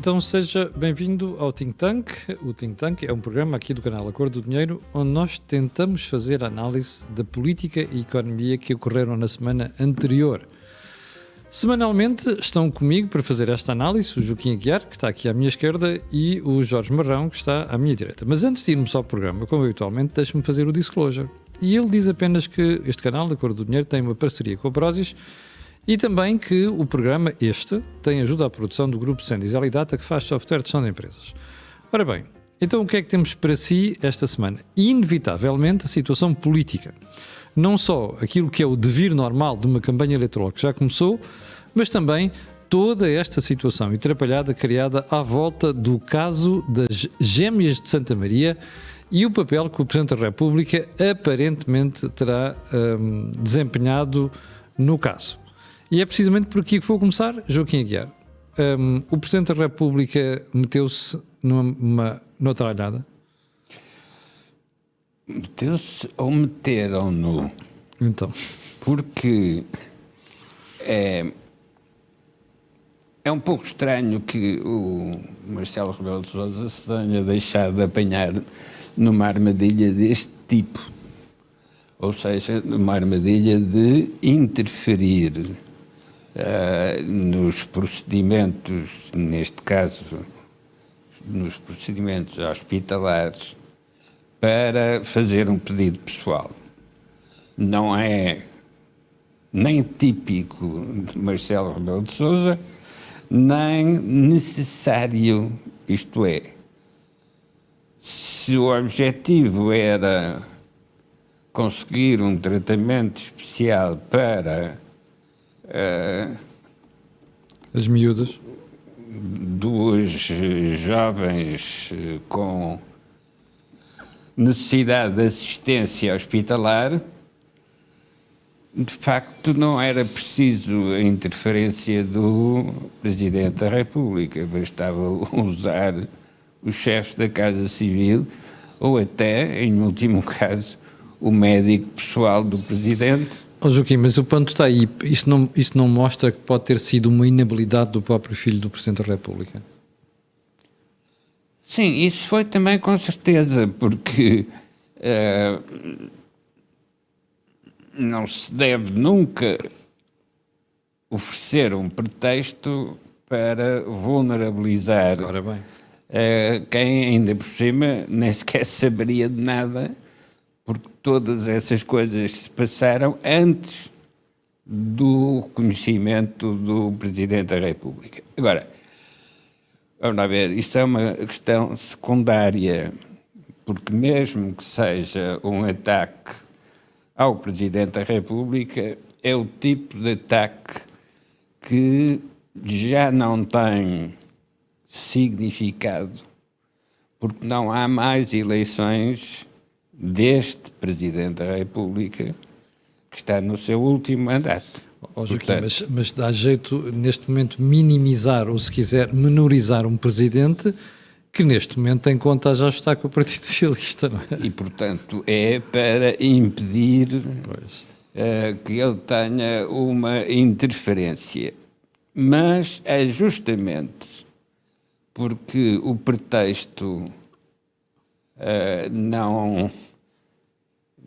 Então seja bem-vindo ao Think Tank. O Think Tank é um programa aqui do canal A Cor do Dinheiro, onde nós tentamos fazer a análise da política e economia que ocorreram na semana anterior. Semanalmente estão comigo para fazer esta análise o Joaquim Aguiar, que está aqui à minha esquerda, e o Jorge Marrão, que está à minha direita. Mas antes de irmos ao programa, como habitualmente, deixe-me fazer o disclosure. E ele diz apenas que este canal, A Cor do Dinheiro, tem uma parceria com a Prozis e também que o programa tem ajuda à produção do grupo Sendis Data, que faz software de gestão de empresas. Ora bem, então o que é que temos para si esta semana? Inevitavelmente a situação política. Não só aquilo que é o devir normal de uma campanha eleitoral que já começou, mas também toda esta situação atrapalhada criada à volta do caso das Gêmeas de Santa Maria e o papel que o Presidente da República aparentemente terá desempenhado no caso. E é precisamente por aqui que vou começar, Joaquim Aguiar. O Presidente da República meteu-se noutra alhada? Meteu-se ou meteram-no? Então. Porque é um pouco estranho que o Marcelo Rebelo de Sousa se tenha deixado de apanhar numa armadilha deste tipo. Ou seja, numa armadilha de interferir nos procedimentos, neste caso, nos procedimentos hospitalares, para fazer um pedido pessoal. Não é nem típico de Marcelo Rebelo de Sousa, nem necessário, isto é, se o objetivo era conseguir um tratamento especial para as miúdas, duas jovens com necessidade de assistência hospitalar, de facto não era preciso a interferência do Presidente da República, bastava usar o chefe da Casa Civil ou até, em último caso, o médico pessoal do Presidente. Joaquim, mas o ponto está aí. Isto não mostra que pode ter sido uma inabilidade do próprio filho do Presidente da República? Sim, isso foi também com certeza, porque não se deve nunca oferecer um pretexto para vulnerabilizar quem ainda por cima nem sequer saberia de nada, porque todas essas coisas se passaram antes do conhecimento do Presidente da República. Agora, vamos lá ver, isto é uma questão secundária, porque mesmo que seja um ataque ao Presidente da República, é o tipo de ataque que já não tem significado, porque não há mais eleições deste Presidente da República, que está no seu último mandato. Joaquim, mas dá jeito, neste momento, minimizar, ou se quiser, menorizar um Presidente que neste momento em conta já está com o Partido Socialista, não é? E, portanto, é para impedir que ele tenha uma interferência. Mas é justamente porque o pretexto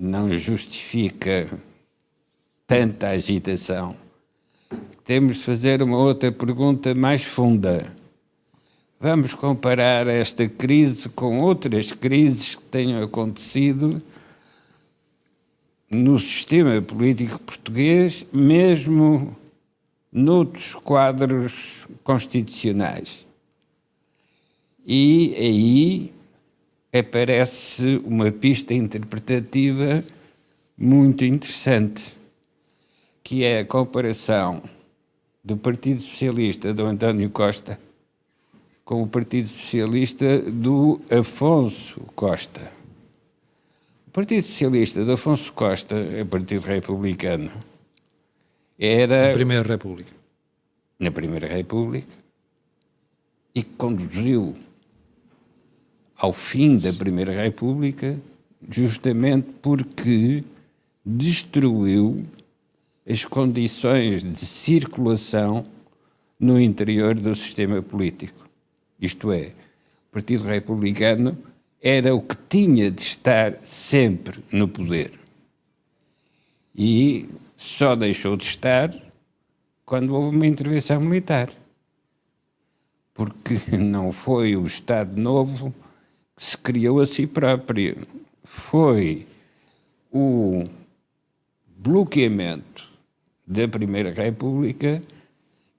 não justifica tanta agitação. Temos de fazer uma outra pergunta mais funda. Vamos comparar esta crise com outras crises que tenham acontecido no sistema político português, mesmo noutros quadros constitucionais. E aí aparece uma pista interpretativa muito interessante, que é a comparação do Partido Socialista do António Costa com o Partido Socialista do Afonso Costa. O Partido Socialista do Afonso Costa, é o Partido Republicano, era... Na Primeira República. Na Primeira República, e que conduziu ao fim da Primeira República justamente porque destruiu as condições de circulação no interior do sistema político. Isto é, o Partido Republicano era o que tinha de estar sempre no poder. E só deixou de estar quando houve uma intervenção militar. Porque não foi o Estado Novo que se criou a si próprio. Foi o bloqueamento da Primeira República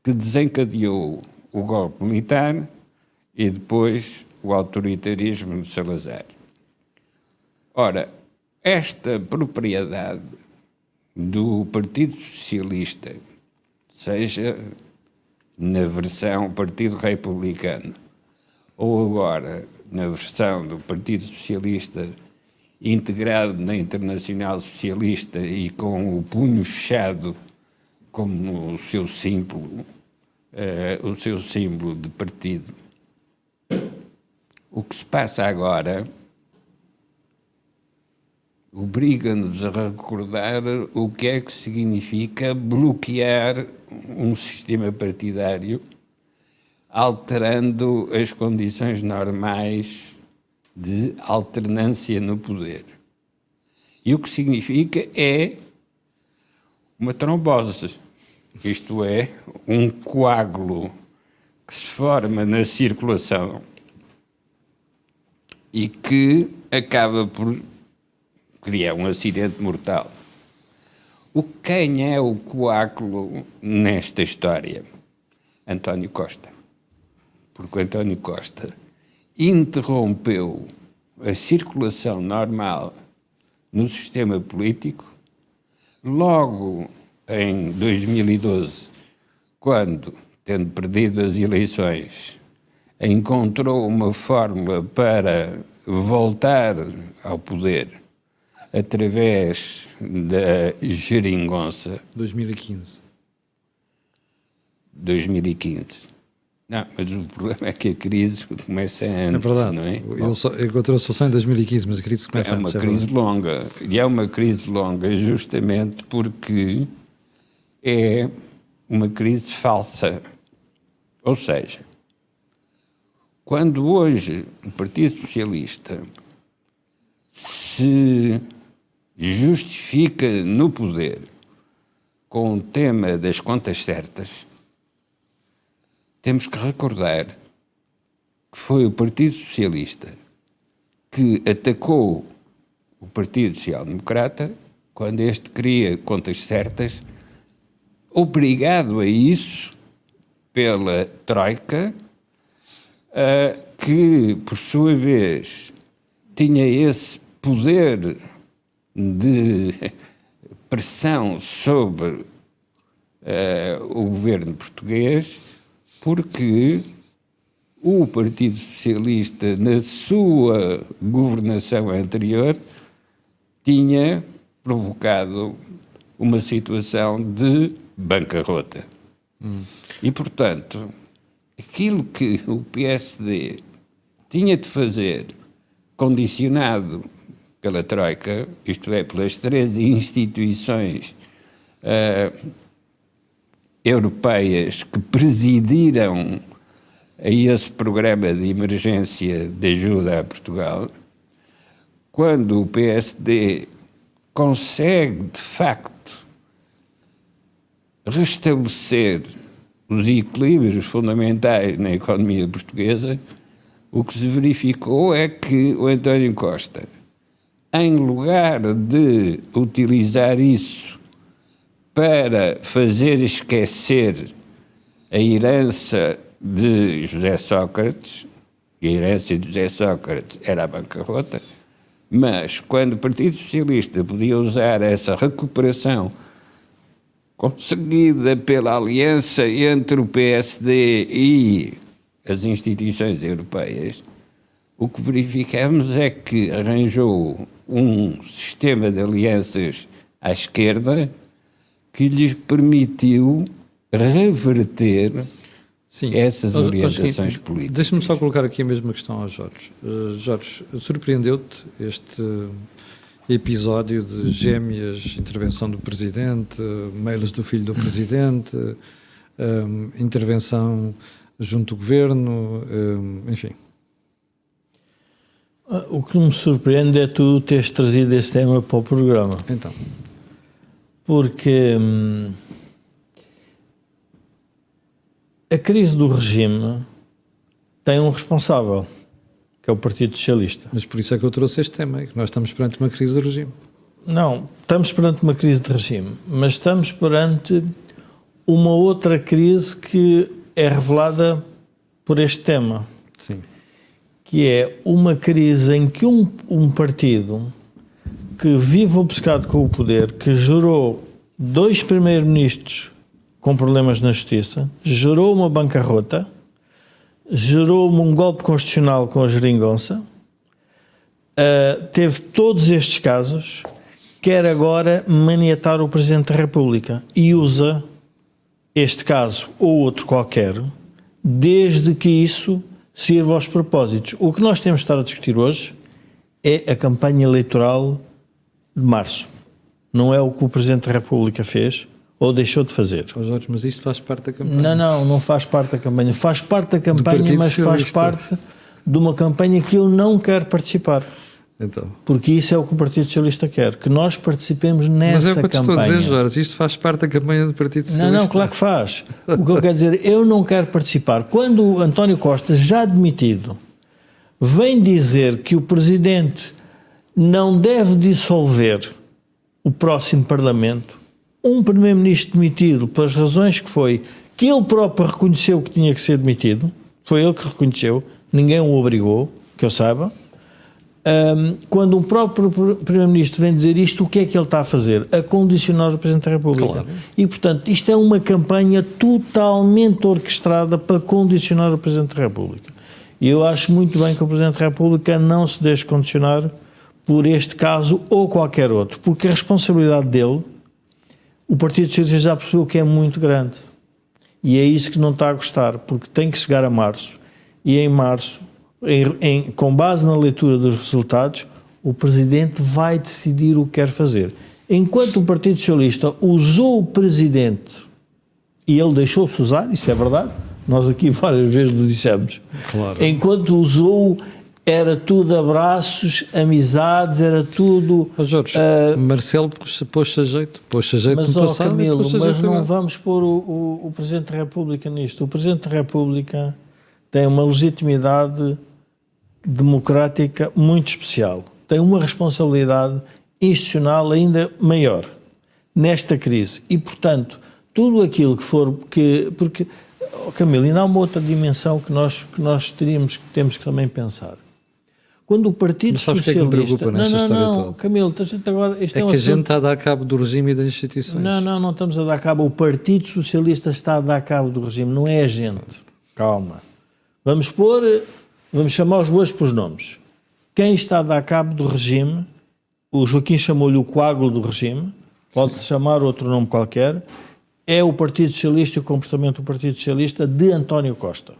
que desencadeou o golpe militar e depois o autoritarismo de Salazar. Ora, esta propriedade do Partido Socialista, seja na versão Partido Republicano ou agora na versão do Partido Socialista integrado na Internacional Socialista e com o punho fechado como o seu símbolo de partido. O que se passa agora obriga-nos a recordar o que é que significa bloquear um sistema partidário, alterando as condições normais de alternância no poder. E o que significa é uma trombose, isto é, um coágulo que se forma na circulação e que acaba por criar um acidente mortal. Quem é o coágulo nesta história? António Costa. Porque António Costa interrompeu a circulação normal no sistema político logo em 2012, quando, tendo perdido as eleições, encontrou uma fórmula para voltar ao poder através da geringonça. 2015. Não, mas o problema é que a crise começa antes, é verdade. Não é? Ele encontrou a solução em 2015, mas a crise começa antes. É uma crise longa, e é uma crise longa justamente porque é uma crise falsa. Ou seja, quando hoje o Partido Socialista se justifica no poder com o tema das contas certas, temos que recordar que foi o Partido Socialista que atacou o Partido Social Democrata quando este queria contas certas, obrigado a isso pela Troika, que, por sua vez, tinha esse poder de pressão sobre o governo português, porque o Partido Socialista, na sua governação anterior, tinha provocado uma situação de bancarrota. E, portanto, aquilo que o PSD tinha de fazer, condicionado pela Troika, isto é, pelas 13 instituições europeias que presidiram a esse programa de emergência de ajuda a Portugal, quando o PSD consegue, de facto, restabelecer os equilíbrios fundamentais na economia portuguesa, o que se verificou é que o António Costa, em lugar de utilizar isso para fazer esquecer a herança de José Sócrates, e a herança de José Sócrates era a bancarrota, mas quando o Partido Socialista podia usar essa recuperação conseguida pela aliança entre o PSD e as instituições europeias, o que verificamos é que arranjou um sistema de alianças à esquerda que lhes permitiu reverter essas orientações políticas. Deixa-me só colocar aqui a mesma questão ao Jorge. Jorge, surpreendeu-te este episódio de gêmeas, intervenção do Presidente, mails do filho do Presidente, intervenção junto do governo, enfim. O que me surpreende é tu teres trazido esse tema para o programa. Então. Porque a crise do regime tem um responsável, que é o Partido Socialista. Mas por isso é que eu trouxe este tema, é que nós estamos perante uma crise de regime. Não, estamos perante uma crise de regime, mas estamos perante uma outra crise que é revelada por este tema. Sim. Que é uma crise em que um partido que vive obcecado com o poder, que gerou 2 primeiros-ministros com problemas na justiça, gerou uma bancarrota, gerou um golpe constitucional com a geringonça, teve todos estes casos, quer agora maniatar o Presidente da República e usa este caso ou outro qualquer, desde que isso sirva aos propósitos. O que nós temos de estar a discutir hoje é a campanha eleitoral de março. Não é o que o Presidente da República fez ou deixou de fazer. Jorge, mas isto faz parte da campanha. Não faz parte da campanha. Faz parte da campanha, mas faz parte de uma campanha que eu não quero participar. Então. Porque isso é o que o Partido Socialista quer, que nós participemos nessa campanha. Mas é o que eu estou a dizer, Jorge, isto faz parte da campanha do Partido Socialista. Não, claro que faz. O que eu quero dizer, eu não quero participar. Quando o António Costa, já demitido, vem dizer que o Presidente não deve dissolver o próximo Parlamento, um Primeiro-Ministro demitido, pelas razões que foi, que ele próprio reconheceu que tinha que ser demitido, foi ele que reconheceu, ninguém o obrigou, que eu saiba. Quando o próprio Primeiro-Ministro vem dizer isto, o que é que ele está a fazer? A condicionar o Presidente da República. Claro. E, portanto, isto é uma campanha totalmente orquestrada para condicionar o Presidente da República. E eu acho muito bem que o Presidente da República não se deixe condicionar por este caso ou qualquer outro, porque a responsabilidade dele, o Partido Socialista já percebeu que é muito grande. E é isso que não está a gostar, porque tem que chegar a março. E em março, com base na leitura dos resultados, o Presidente vai decidir o que quer fazer. Enquanto o Partido Socialista usou o Presidente, e ele deixou-se usar, isso é verdade, nós aqui várias vezes o dissemos, claro. Enquanto usou, era tudo abraços, amizades, era tudo... Jorge, Marcelo pôs-se a jeito no passado. Camilo, mas não vamos pôr o Presidente da República nisto. O Presidente da República tem uma legitimidade democrática muito especial. Tem uma responsabilidade institucional ainda maior nesta crise. E, portanto, tudo aquilo que for... Porque, Camilo, ainda há uma outra dimensão que nós temos que também pensar. Quando o Partido Socialista... Que me preocupa nesta história toda? Camilo, agora, é que a gente está a dar cabo do regime e das instituições. Não estamos a dar cabo. O Partido Socialista está a dar cabo do regime, não é a gente. Calma. Vamos chamar os bois pelos nomes. Quem está a dar cabo do regime, o Joaquim chamou-lhe o coágulo do regime, pode-se chamar outro nome qualquer, é o Partido Socialista e o comportamento do Partido Socialista de António Costa.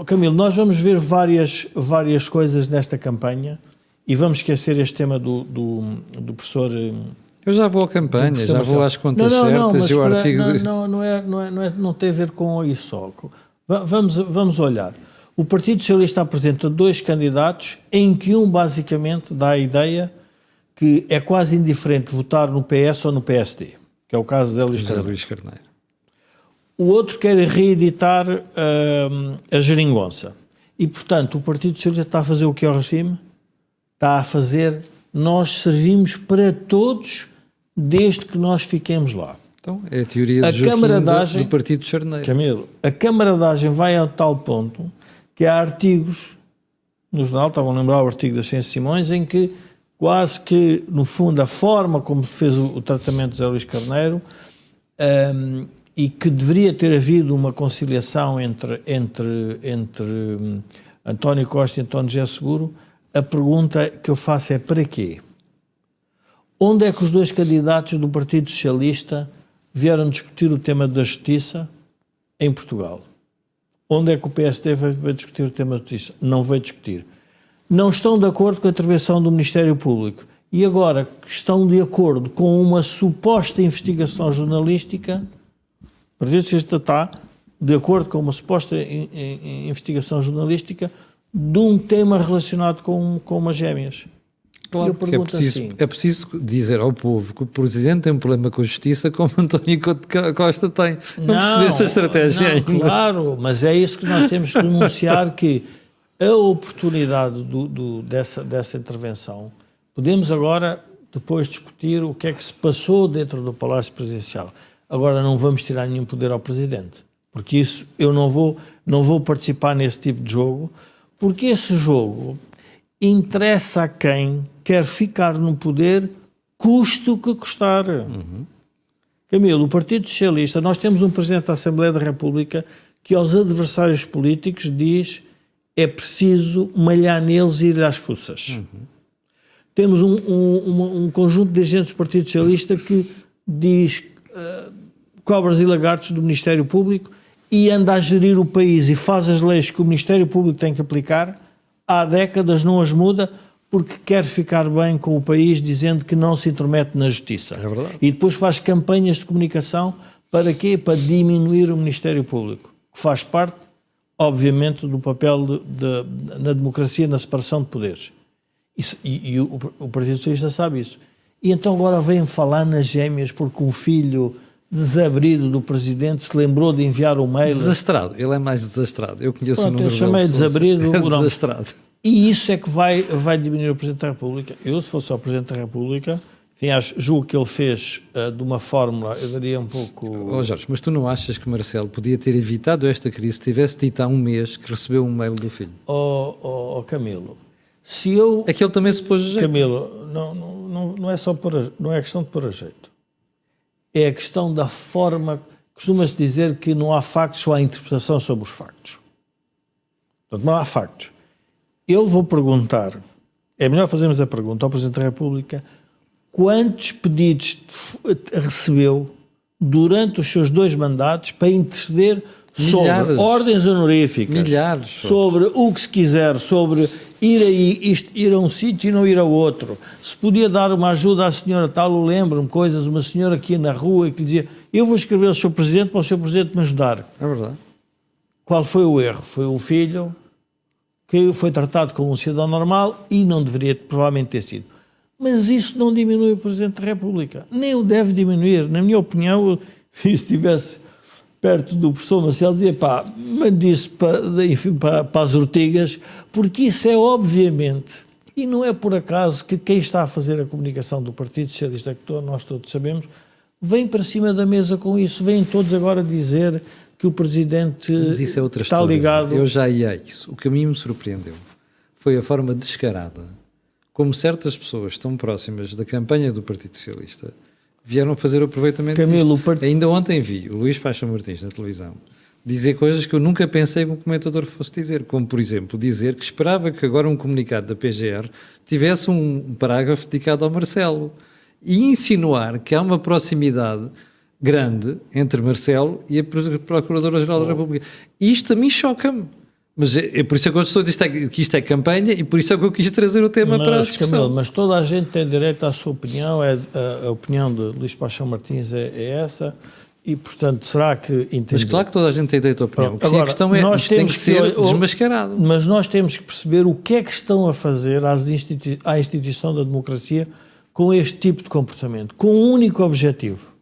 Camilo, nós vamos ver várias coisas nesta campanha e vamos esquecer este tema do professor... Eu já vou à campanha, já vou às contas certas e o artigo... Não tem a ver com isso só. Vamos olhar. O Partido Socialista apresenta 2 candidatos em que um basicamente dá a ideia que é quase indiferente votar no PS ou no PSD, que é o caso de José Luís Carneiro. O outro quer reeditar a geringonça. E, portanto, o Partido Socialista está a fazer o que é o regime? Está a fazer, nós servimos para todos desde que nós fiquemos lá. Então, é a teoria do Joaquim do Partido de Charneiro. Camilo, a camaradagem vai a tal ponto que há artigos no jornal, estavam a lembrar o artigo da Ciência Simões, em que quase que, no fundo, a forma como fez o tratamento de José Luís Carneiro e que deveria ter havido uma conciliação entre António Costa e António José Seguro, a pergunta que eu faço é para quê? Onde é que os 2 candidatos do Partido Socialista vieram discutir o tema da justiça em Portugal? Onde é que o PSD vai discutir o tema da justiça? Não vai discutir. Não estão de acordo com a intervenção do Ministério Público. E agora que estão de acordo com uma suposta investigação jornalística, o Partido Socialista está de acordo com uma suposta investigação jornalística, de um tema relacionado com umas gêmeas. Claro, porque é preciso dizer ao povo que o Presidente tem um problema com a justiça como António Costa tem. Não percebeste a estratégia ainda? Claro, mas é isso que nós temos que denunciar, que a oportunidade dessa intervenção, podemos agora depois discutir o que é que se passou dentro do Palácio Presidencial. Agora não vamos tirar nenhum poder ao Presidente, porque isso eu não vou participar nesse tipo de jogo, porque esse jogo interessa a quem quer ficar no poder, custe o que custar. Camilo, o Partido Socialista, nós temos um Presidente da Assembleia da República que aos adversários políticos diz é preciso malhar neles e ir às fuças. Temos um conjunto de agentes do Partido Socialista que diz cobras e lagartos do Ministério Público e anda a gerir o país e faz as leis que o Ministério Público tem que aplicar, há décadas não as muda, porque quer ficar bem com o país, dizendo que não se intromete na justiça. É verdade. E depois faz campanhas de comunicação para quê? Para diminuir o Ministério Público, que faz parte, obviamente, do papel na democracia, na separação de poderes. E o Partido Socialista sabe isso. E então agora vêm falar nas gêmeas porque um filho desabrido do Presidente se lembrou de enviar um mail. Desastrado, ele é mais desastrado. Eu conheço o número dele. Eu chamei desabrido. É desastrado. E isso é que vai diminuir o Presidente da República. Eu, se fosse ao Presidente da República, enfim, julgo que ele fez de uma fórmula, eu daria um pouco... Jorge, mas tu não achas que Marcelo podia ter evitado esta crise se tivesse dito há um mês que recebeu um mail do filho? Camilo, se eu... É que ele também se pôs a jeito. Camilo, não é só não é questão de pôr a jeito. É a questão da forma... Costuma-se dizer que não há factos, só há interpretação sobre os factos. Portanto, não há factos. Eu vou perguntar, é melhor fazermos a pergunta ao Presidente da República, quantos pedidos recebeu durante os seus 2 mandatos para interceder sobre ordens honoríficas, sobre o que se quiser, sobre ir a um sítio e não ir a outro. Se podia dar uma ajuda à senhora tal, eu lembro-me coisas, uma senhora aqui na rua que dizia, eu vou escrever ao Sr. Presidente para o Sr. Presidente me ajudar. É verdade. Qual foi o erro? Foi o filho que foi tratado como um cidadão normal e não deveria provavelmente ter sido. Mas isso não diminui o Presidente da República. Nem o deve diminuir. Na minha opinião, se estivesse perto do professor Marcelo, dizia, mande isso para as ortigas, porque isso é obviamente, e não é por acaso que quem está a fazer a comunicação do Partido Socialista, que nós todos sabemos, vem para cima da mesa com isso. Vêm todos agora dizer que o Presidente isso é outra está história. ligado... Eu já ia a isso. O que a mim me surpreendeu foi a forma descarada como certas pessoas tão próximas da campanha do Partido Socialista vieram fazer o aproveitamento disto. Ainda ontem vi o Luís Paixão Martins na televisão dizer coisas que eu nunca pensei que um comentador fosse dizer, como por exemplo dizer que esperava que agora um comunicado da PGR tivesse um parágrafo dedicado ao Marcelo e insinuar que há uma proximidade grande entre Marcelo e a Procuradora-Geral da República. Isto a mim choca-me. Mas é por isso que eu estou a dizer que isto é campanha e por isso é que eu quis trazer o tema para a discussão. Camilo, mas toda a gente tem direito à sua opinião, a opinião de Luís Paixão Martins é essa, e portanto será que entender... Mas claro que toda a gente tem direito à opinião. Agora, a questão é isto tem que ser desmascarado. Mas nós temos que perceber o que é que estão a fazer à instituição da democracia com este tipo de comportamento, com um único objetivo,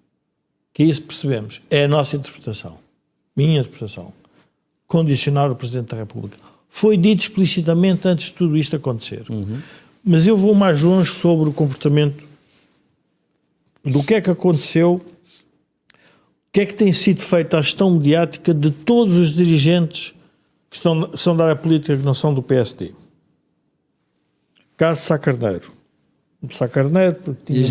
que isso percebemos, é a nossa interpretação, minha interpretação, condicionar o Presidente da República. Foi dito explicitamente antes de tudo isto acontecer. Mas eu vou mais longe sobre o comportamento do que é que aconteceu, o que é que tem sido feito à gestão mediática de todos os dirigentes que são da área política, que não são do PSD. Caso Sá Carneiro. Sá Carneiro porque tinha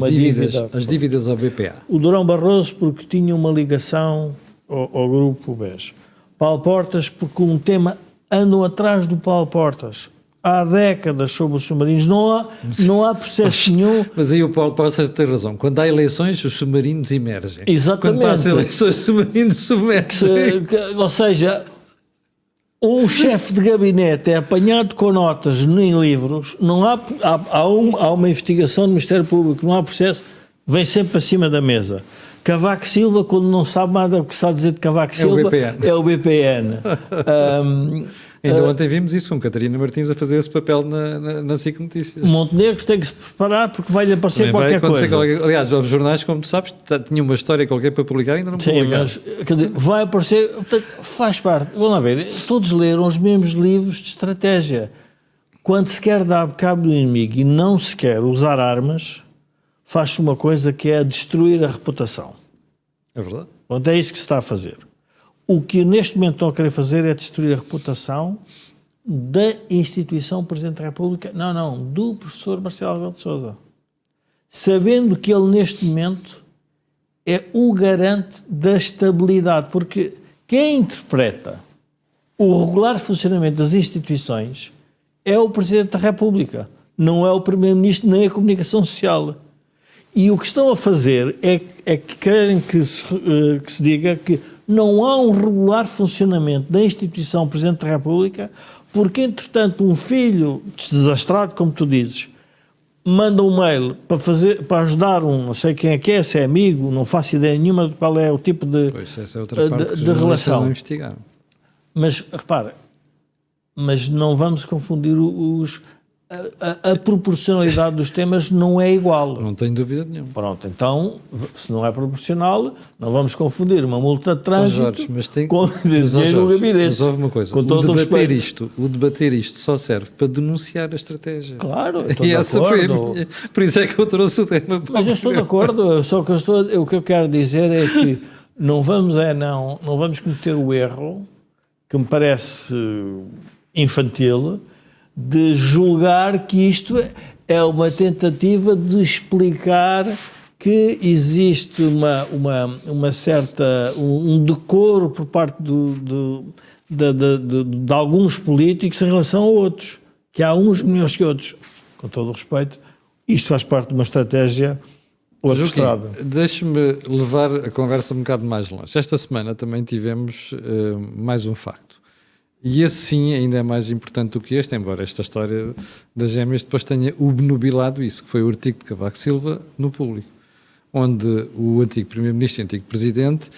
as dívidas ao BPA. O Durão Barroso porque tinha uma ligação ao grupo BES. Paulo Portas porque um tema andam atrás do Paulo Portas há décadas sobre os submarinos, não há processo nenhum. Mas aí o Paulo Portas tem razão, quando há eleições os submarinos emergem. Exatamente. Quando passam eleições os submarinos submergem. Ou seja, um chefe de gabinete é apanhado com notas em livros, não há uma investigação do Ministério Público, não há processo, vem sempre para cima da mesa. Cavaco Silva, quando não sabe nada o que está a dizer de Cavaco Silva, é o BPN. Ainda ontem vimos isso com Catarina Martins a fazer esse papel na SIC Notícias. Montenegro tem que se preparar porque vai-lhe aparecer qualquer coisa. Aliás, os jornais, como tu sabes, tinha uma história qualquer para publicar, ainda não publicaram. Sim, mas quer dizer, vai aparecer, portanto, faz parte. Vamos lá ver, todos leram os mesmos livros de estratégia. Quando se quer dar cabo do inimigo e não se quer usar armas, faz-se uma coisa que é destruir a reputação. É verdade. Portanto, é isso que se está a fazer. O que neste momento estão a querer fazer é destruir a reputação da instituição Presidente da República, do professor Marcelo Rebelo de Sousa. Sabendo que ele neste momento é o garante da estabilidade, porque quem interpreta o regular funcionamento das instituições é o Presidente da República, não é o Primeiro-Ministro nem a Comunicação Social. E o que estão a fazer é que querem que se diga que não há um regular funcionamento da instituição Presidente da República, porque, entretanto, um filho desastrado, como tu dizes, manda um mail para ajudar não sei quem é, se é amigo, não faço ideia nenhuma de qual é o tipo de, pois, essa é outra parte de relação. Não investigaram. Mas, repara, não vamos confundir a proporcionalidade dos temas não é igual. Não tenho dúvida nenhuma. Pronto, então, se não é proporcional, não vamos confundir uma multa de trânsito com dinheiro no gabinete. Mas houve uma coisa, o debater isto só serve para denunciar a estratégia. Claro, estou de acordo. Por isso é que eu trouxe o tema. Mas eu estou de acordo, só que o que eu quero dizer é que não vamos cometer o erro, que me parece infantil, de julgar que isto é uma tentativa de explicar que existe uma certa decoro por parte de alguns políticos em relação a outros, que há uns melhores que outros. Com todo o respeito, isto faz parte de uma estratégia orquestrada. Deixe-me levar a conversa um bocado mais longe. Esta semana também tivemos mais um facto. E esse sim ainda é mais importante do que este, embora esta história das gêmeas depois tenha obnubilado isso, que foi o artigo de Cavaco Silva no Público, onde o antigo Primeiro-Ministro e antigo Presidente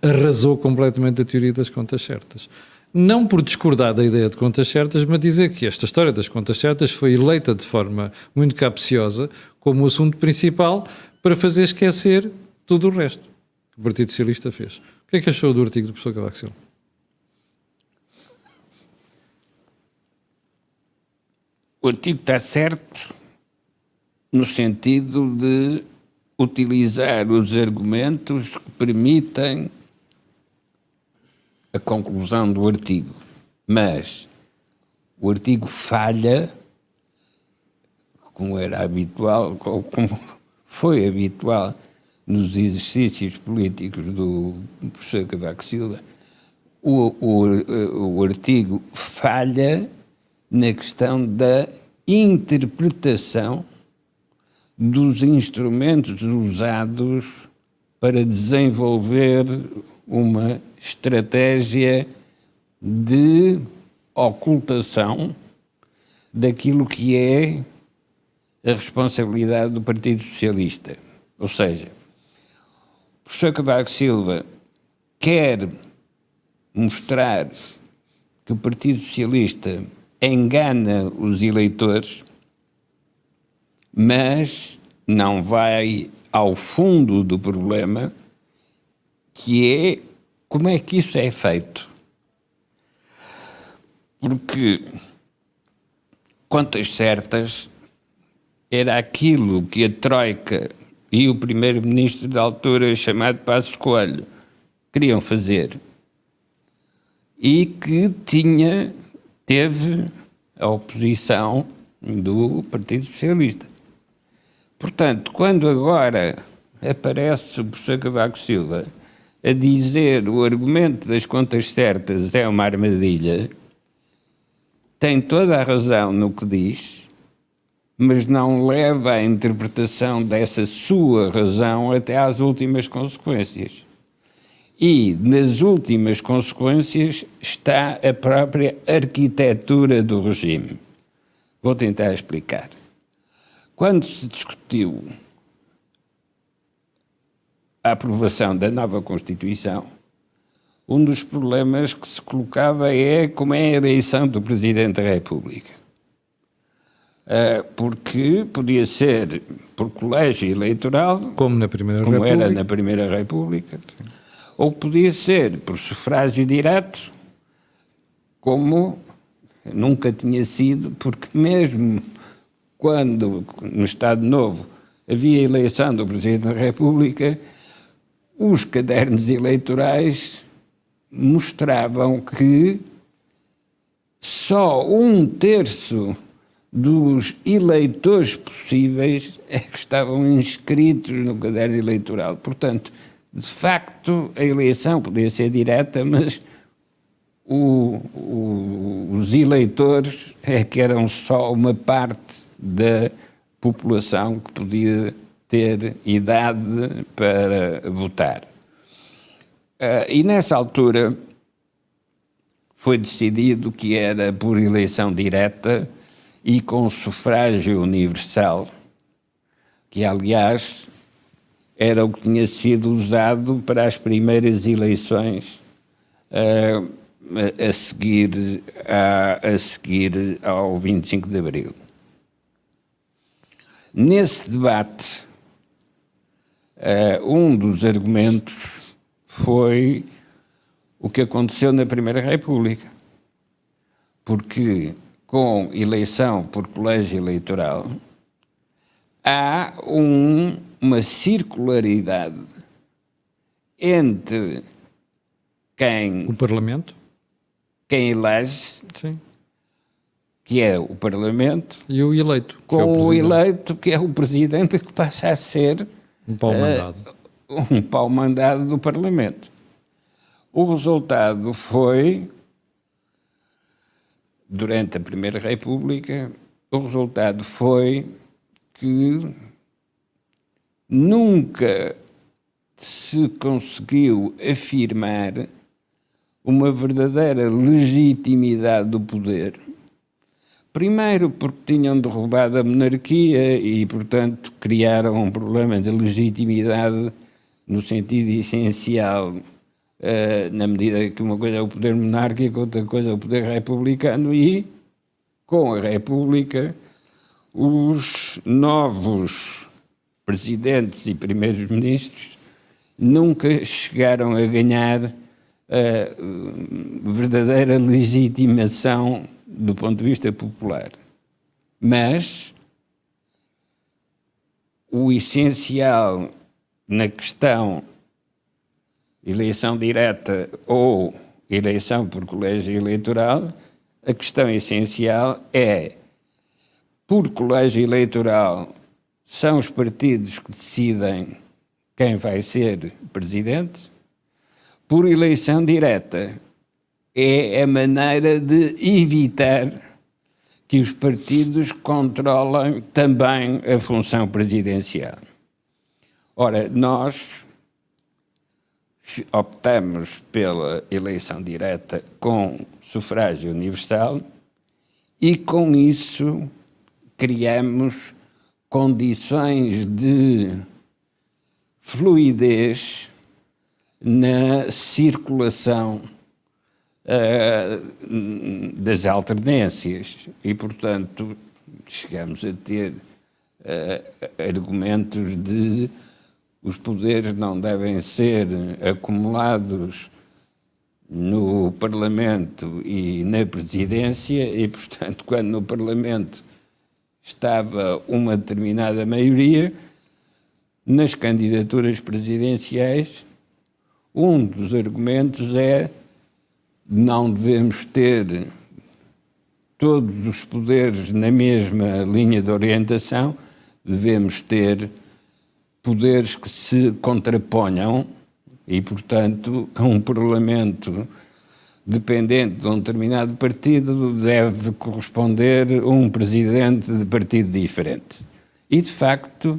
arrasou completamente a teoria das contas certas. Não por discordar da ideia de contas certas, mas dizer que esta história das contas certas foi eleita de forma muito capciosa como o assunto principal para fazer esquecer tudo o resto que o Partido Socialista fez. O que é que achou do artigo do professor Cavaco Silva? O artigo está certo no sentido de utilizar os argumentos que permitem a conclusão do artigo. Mas o artigo falha, como era habitual, como foi habitual nos exercícios políticos do professor Cavaco Silva, o artigo falha na questão da interpretação dos instrumentos usados para desenvolver uma estratégia de ocultação daquilo que é a responsabilidade do Partido Socialista. Ou seja, o professor Cavaco Silva quer mostrar que o Partido Socialista engana os eleitores, mas não vai ao fundo do problema, que é como é que isso é feito. Porque contas certas era aquilo que a Troika e o primeiro-ministro da altura, chamado Passos Coelho, queriam fazer e que teve a oposição do Partido Socialista. Portanto, quando agora aparece o professor Cavaco Silva a dizer o argumento das contas certas é uma armadilha, tem toda a razão no que diz, mas não leva a interpretação dessa sua razão até às últimas consequências. E nas últimas consequências está a própria arquitetura do regime. Vou tentar explicar. Quando se discutiu a aprovação da nova Constituição, um dos problemas que se colocava é como é a eleição do Presidente da República. Porque podia ser por colégio eleitoral, como era na Primeira República, ou podia ser por sufrágio direto, como nunca tinha sido, porque mesmo quando no Estado Novo havia eleição do Presidente da República, os cadernos eleitorais mostravam que só 1/3 dos eleitores possíveis é que estavam inscritos no caderno eleitoral. Portanto, de facto, a eleição podia ser direta, mas os eleitores é que eram só uma parte da população que podia ter idade para votar. E nessa altura foi decidido que era por eleição direta e com sufrágio universal, que aliás era o que tinha sido usado para as primeiras eleições a seguir ao 25 de Abril. Nesse debate, um dos argumentos foi o que aconteceu na Primeira República, porque com eleição por colégio eleitoral há uma circularidade entre o Parlamento, quem elege, sim, que é o Parlamento, e o eleito, com o eleito, que é o Presidente, que passa a ser um pau-mandado. Um pau-mandado do Parlamento. O resultado foi, durante a Primeira República, o resultado foi que nunca se conseguiu afirmar uma verdadeira legitimidade do poder. Primeiro porque tinham derrubado a monarquia e, portanto, criaram um problema de legitimidade no sentido essencial, na medida que uma coisa é o poder monárquico, outra coisa é o poder republicano, e, com a República, os novos presidentes e primeiros-ministros nunca chegaram a ganhar verdadeira legitimação do ponto de vista popular. Mas o essencial na questão eleição direta ou eleição por colégio eleitoral, a questão essencial é, por colégio eleitoral, são os partidos que decidem quem vai ser presidente. Por eleição direta, é a maneira de evitar que os partidos controlem também a função presidencial. Ora, nós optamos pela eleição direta com sufrágio universal e, com isso, criamos condições de fluidez na circulação das alternâncias e, portanto, chegamos a ter argumentos de os poderes não devem ser acumulados no Parlamento e na Presidência e, portanto, quando no Parlamento estava uma determinada maioria, nas candidaturas presidenciais, um dos argumentos é não devemos ter todos os poderes na mesma linha de orientação, devemos ter poderes que se contraponham e, portanto, um Parlamento dependente de um determinado partido deve corresponder a um presidente de partido diferente. E, de facto,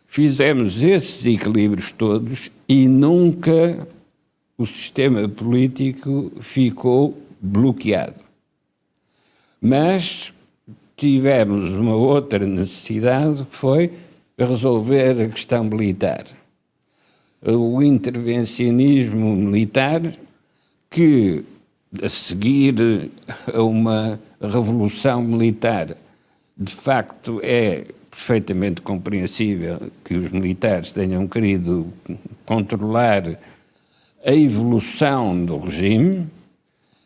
fizemos esses equilíbrios todos e nunca o sistema político ficou bloqueado. Mas tivemos uma outra necessidade, que foi resolver a questão militar. o intervencionismo militar, que a seguir a uma revolução militar, de facto é perfeitamente compreensível que os militares tenham querido controlar a evolução do regime,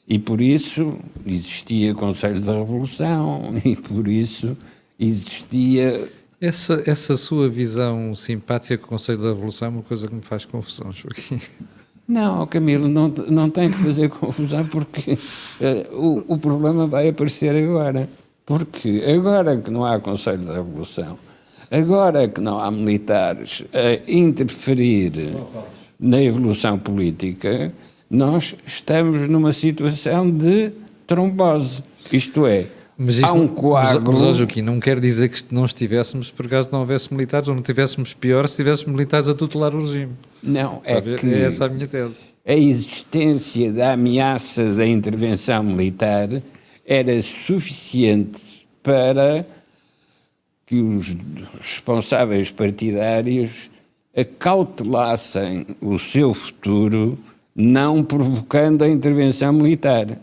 e por isso existia Conselho da Revolução, e por isso existia... Essa sua visão simpática com o Conselho da Revolução é uma coisa que me faz confusão, Joaquim. Não, Camilo, não tem que fazer confusão, porque o problema vai aparecer agora. Porque agora que não há Conselho da Revolução, agora que não há militares a interferir na evolução política, nós estamos numa situação de trombose. Isto é, há um coágulo... Mas, Joaquim, não quer dizer que não estivéssemos, por acaso não houvesse militares, ou não tivéssemos pior se tivéssemos militares a tutelar o regime. Não, é que é essa a minha tese. A existência da ameaça da intervenção militar era suficiente para que os responsáveis partidários acautelassem o seu futuro, não provocando a intervenção militar.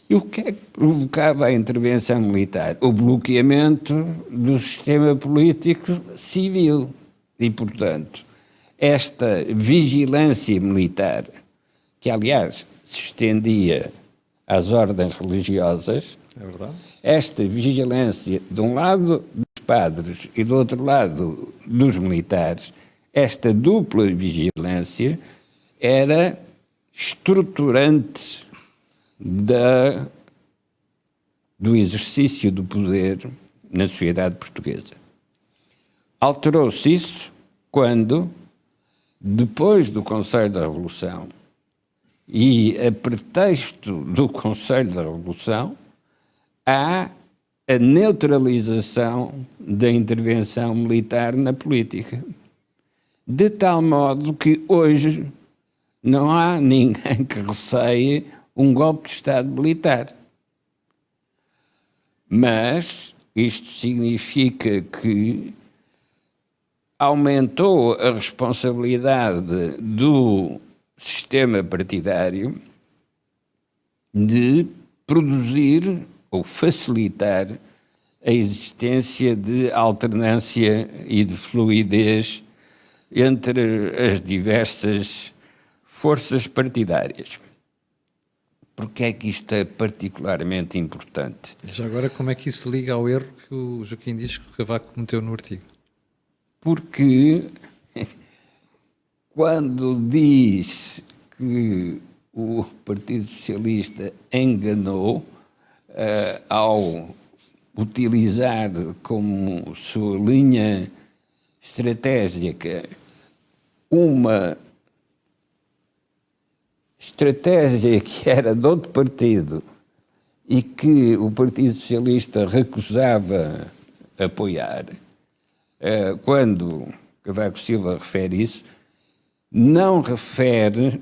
E o que é que provocava a intervenção militar? O bloqueamento do sistema político civil. E, portanto, esta vigilância militar, que aliás se estendia às ordens religiosas, é verdade. Esta vigilância, de um lado dos padres e do outro lado dos militares, esta dupla vigilância era estruturante do exercício do poder na sociedade portuguesa. Alterou-se isso quando, depois do Conselho da Revolução e a pretexto do Conselho da Revolução, há a neutralização da intervenção militar na política. De tal modo que hoje não há ninguém que receie um golpe de Estado militar. Mas isto significa que aumentou a responsabilidade do sistema partidário de produzir ou facilitar a existência de alternância e de fluidez entre as diversas forças partidárias. Porque é que isto é particularmente importante? Já agora, como é que isso liga ao erro que o Joaquim diz que o Cavaco cometeu no artigo? Porque quando diz que o Partido Socialista enganou ao utilizar como sua linha estratégica uma estratégia que era de outro partido e que o Partido Socialista recusava apoiar, quando Cavaco Silva refere isso, não refere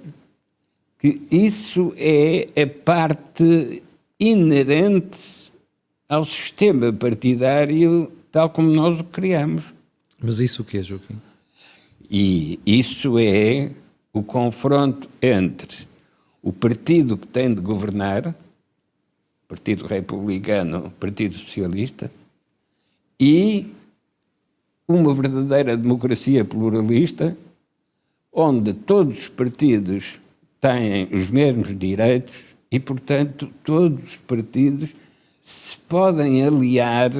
que isso é a parte inerente ao sistema partidário tal como nós o criamos. Mas isso o que é, Joaquim? E isso é o confronto entre o partido que tem de governar, Partido Republicano, Partido Socialista, e uma verdadeira democracia pluralista, onde todos os partidos têm os mesmos direitos e, portanto, todos os partidos se podem aliar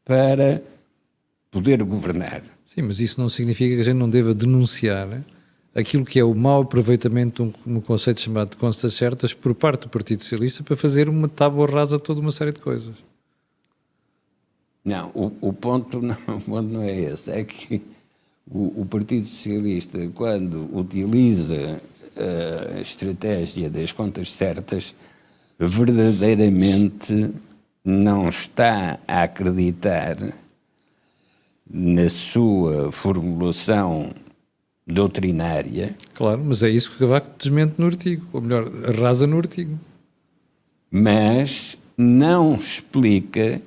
para poder governar. Sim, mas isso não significa que a gente não deva denunciar aquilo que é o mau aproveitamento de um conceito chamado de contas certas por parte do Partido Socialista para fazer uma tábua rasa de toda uma série de coisas. Não, o ponto não é esse. É que o Partido Socialista, quando utiliza a estratégia das contas certas, verdadeiramente não está a acreditar na sua formulação doutrinária. Claro, mas é isso que o Cavaco desmente no artigo, ou melhor, arrasa no artigo. Mas não explica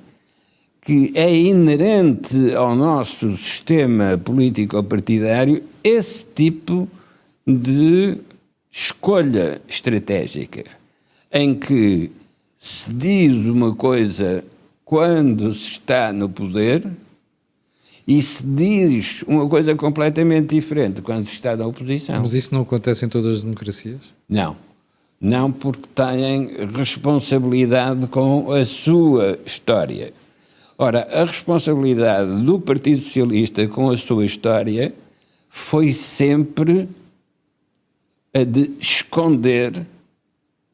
que é inerente ao nosso sistema político-partidário esse tipo de escolha estratégica, em que se diz uma coisa quando se está no poder e se diz uma coisa completamente diferente quando se está na oposição. Mas isso não acontece em todas as democracias? Não. Não, porque têm responsabilidade com a sua história. Ora, a responsabilidade do Partido Socialista com a sua história foi sempre a de esconder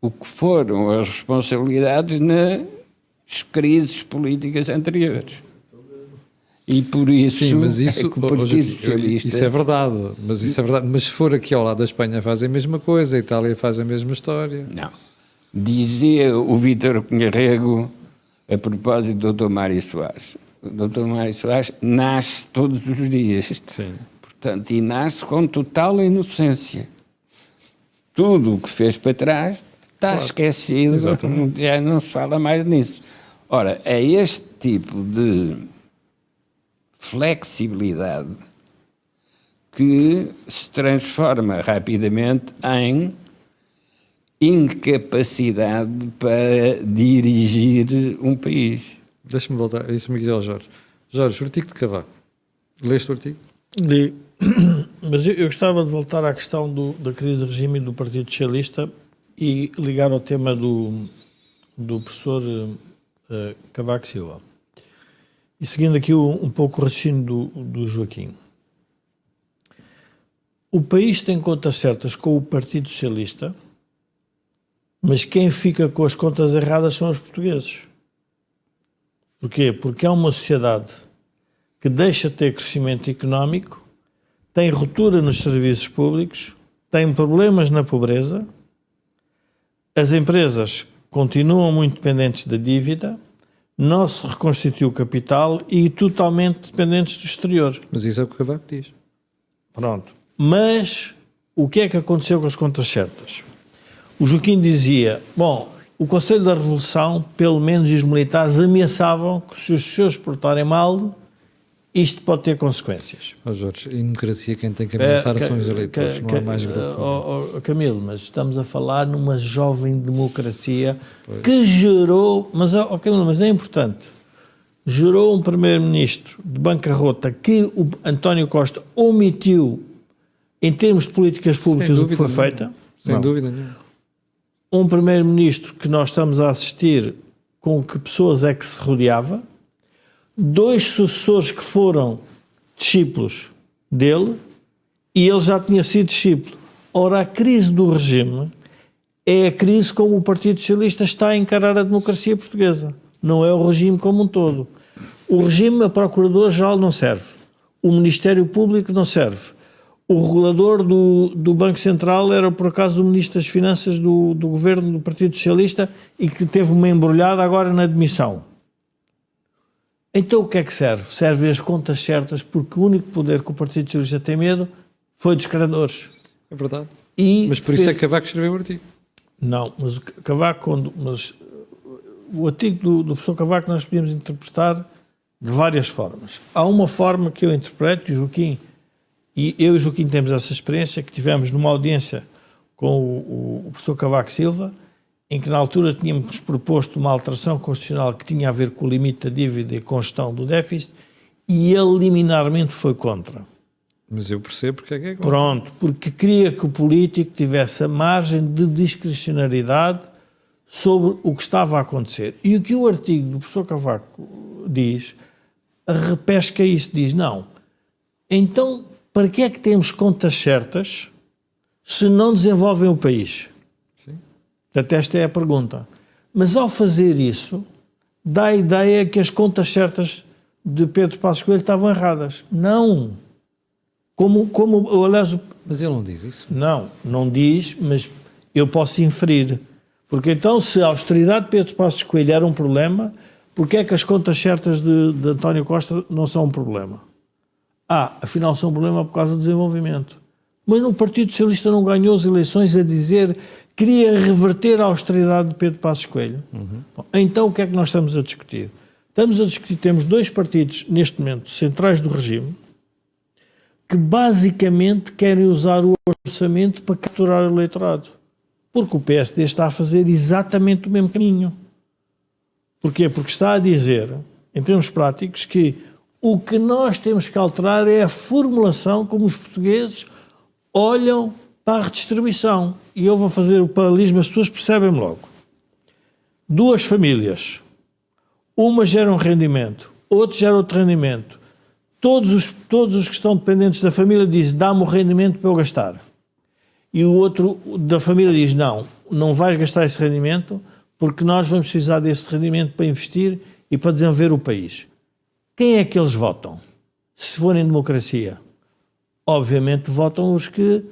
o que foram as responsabilidades nas crises políticas anteriores. E por isso, sim, mas isso, é que o Partido Socialista... Isso é verdade, mas se for aqui ao lado da Espanha fazem a mesma coisa, a Itália faz a mesma história. Não. Dizia o Vítor Cunha-Rego a propósito do Dr. Mário Soares. O Dr. Mário Soares nasce todos os dias. Sim. Portanto, e nasce com total inocência. Tudo o que fez para trás está esquecido, exatamente. Já não se fala mais nisso. Ora, é este tipo de flexibilidade que se transforma rapidamente em incapacidade para dirigir um país. Deixa-me voltar, deixa-me ir ao Jorge. Jorge, o artigo de Cavaco. Leste o artigo? Li. Mas eu gostava de voltar à questão da crise de regime do Partido Socialista e ligar ao tema do professor Cavaco Silva. E seguindo aqui um pouco o raciocínio do Joaquim. O país tem contas certas com o Partido Socialista, mas quem fica com as contas erradas são os portugueses. Porquê? Porque é uma sociedade que deixa de ter crescimento económico, tem ruptura nos serviços públicos, tem problemas na pobreza, as empresas continuam muito dependentes da dívida, não se reconstitui o capital e totalmente dependentes do exterior. Mas isso é o que o Cavaco diz. Pronto. Mas o que é que aconteceu com as contas certas? O Joaquim dizia, bom, o Conselho da Revolução, pelo menos os militares, ameaçavam que se os senhores portarem mal, isto pode ter consequências. Jorge, em democracia quem tem que ameaçar são os eleitores, não há mais grupo. Camilo, mas estamos a falar numa jovem democracia que gerou, Camilo, mas é importante, gerou um primeiro-ministro de bancarrota que o António Costa omitiu em termos de políticas públicas o que foi feita. Sem dúvida nenhuma. Um primeiro-ministro que nós estamos a assistir com que pessoas é que se rodeava, 2 sucessores que foram discípulos dele e ele já tinha sido discípulo. Ora, a crise do regime é a crise como o Partido Socialista está a encarar a democracia portuguesa. Não é o regime como um todo. O regime, a Procuradora-Geral não serve. O Ministério Público não serve. O regulador do Banco Central era, por acaso, o Ministro das Finanças do governo do Partido Socialista e que teve uma embrulhada agora na demissão. Então o que é que serve? Serve as contas certas, porque o único poder que o Partido Socialista tem medo foi dos credores. É verdade. Mas por isso é que Cavaco escreveu o artigo. Não, mas o Cavaco, o artigo do professor Cavaco nós podíamos interpretar de várias formas. Há uma forma que eu interpreto, Joaquim, e eu e o Joaquim temos essa experiência, que tivemos numa audiência com o professor Cavaco Silva, em que na altura tínhamos proposto uma alteração constitucional que tinha a ver com o limite da dívida e com a gestão do déficit, e ele liminarmente foi contra. Mas eu percebo porque é que é contra. Pronto, porque queria que o político tivesse a margem de discricionariedade sobre o que estava a acontecer. E o que o artigo do professor Cavaco diz, repesca isso, diz, não, então para que é que temos contas certas se não desenvolvem o país? Portanto, esta é a pergunta. Mas ao fazer isso, dá a ideia que as contas certas de Pedro Passos Coelho estavam erradas. Não. Aliás, mas ele não diz isso? Não diz, mas eu posso inferir. Porque então, se a austeridade de Pedro Passos Coelho era um problema, porque é que as contas certas de António Costa não são um problema? Afinal são um problema por causa do desenvolvimento. Mas no Partido Socialista não ganhou as eleições a dizer queria reverter a austeridade de Pedro Passos Coelho. Bom, então o que é que nós estamos a discutir? Estamos a discutir, temos 2 partidos, neste momento, centrais do regime, que basicamente querem usar o orçamento para capturar o eleitorado. Porque o PSD está a fazer exatamente o mesmo caminho. Porquê? Porque está a dizer, em termos práticos, que o que nós temos que alterar é a formulação como os portugueses olham para a redistribuição. E eu vou fazer o paralelismo, as pessoas percebem logo. 2 famílias, uma gera um rendimento, outra gera outro rendimento. Todos os que estão dependentes da família dizem, dá-me o rendimento para eu gastar. E o outro da família diz, não vais gastar esse rendimento porque nós vamos precisar desse rendimento para investir e para desenvolver o país. Quem é que eles votam? Se forem democracia, obviamente votam os que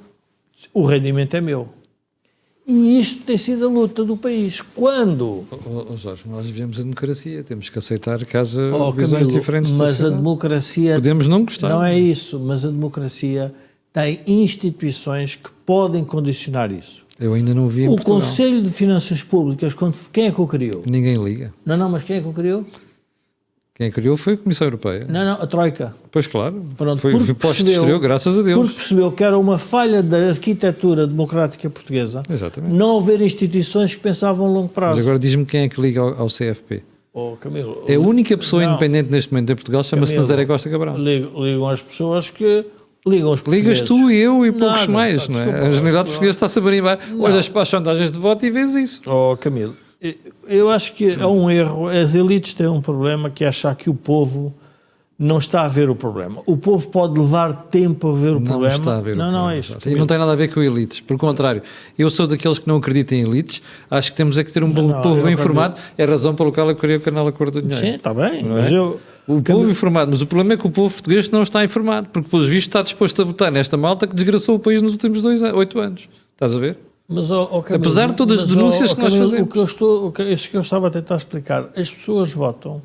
o rendimento é meu. E isto tem sido a luta do país. Quando... Jorge, nós vivemos a democracia, temos que aceitar que haja visões diferentes da mas sociedade. A democracia... Podemos não gostar. Não é isso, mas a democracia tem instituições que podem condicionar isso. Eu ainda não vi em Portugal. O Conselho de Finanças Públicas, quem é que o criou? Ninguém liga. Não, mas quem é que o criou? Quem a criou foi a Comissão Europeia. Não, a Troika. Pois claro, Pronto, foi posterior, graças a Deus. Porque percebeu que era uma falha da arquitetura democrática portuguesa. Exatamente. Não haver instituições que pensavam a longo prazo. Mas agora diz-me quem é que liga ao CFP. Camilo, É a única pessoa independente neste momento em Portugal, chama-se Nazaré Costa Cabral. Ligam as pessoas que... Ligam os portugueses. Ligas tu e eu e poucos mais, não é? Desculpa, a Generalidade Portuguesa está-se a barimbar. Olhas para as sondagens de voto e vês isso. Camilo, eu acho que é um erro. As elites têm um problema que é achar que o povo não está a ver o problema. O povo pode levar tempo a ver o problema. Não está a ver o problema. Não é isto. E não tem nada a ver com elites. Por contrário, eu sou daqueles que não acreditam em elites. Acho que temos é que ter um povo bem informado. É a razão pela qual eu criei o canal Acordo do Dinheiro. Sim, está bem. Mas o povo informado, mas o problema é que o povo português não está informado, porque pelos vistos está disposto a votar nesta malta que desgraçou o país nos últimos 8 anos. Estás a ver? Mas, Camilo, apesar de todas as denúncias que nós fazemos. Isso que eu estava a tentar explicar, as pessoas votam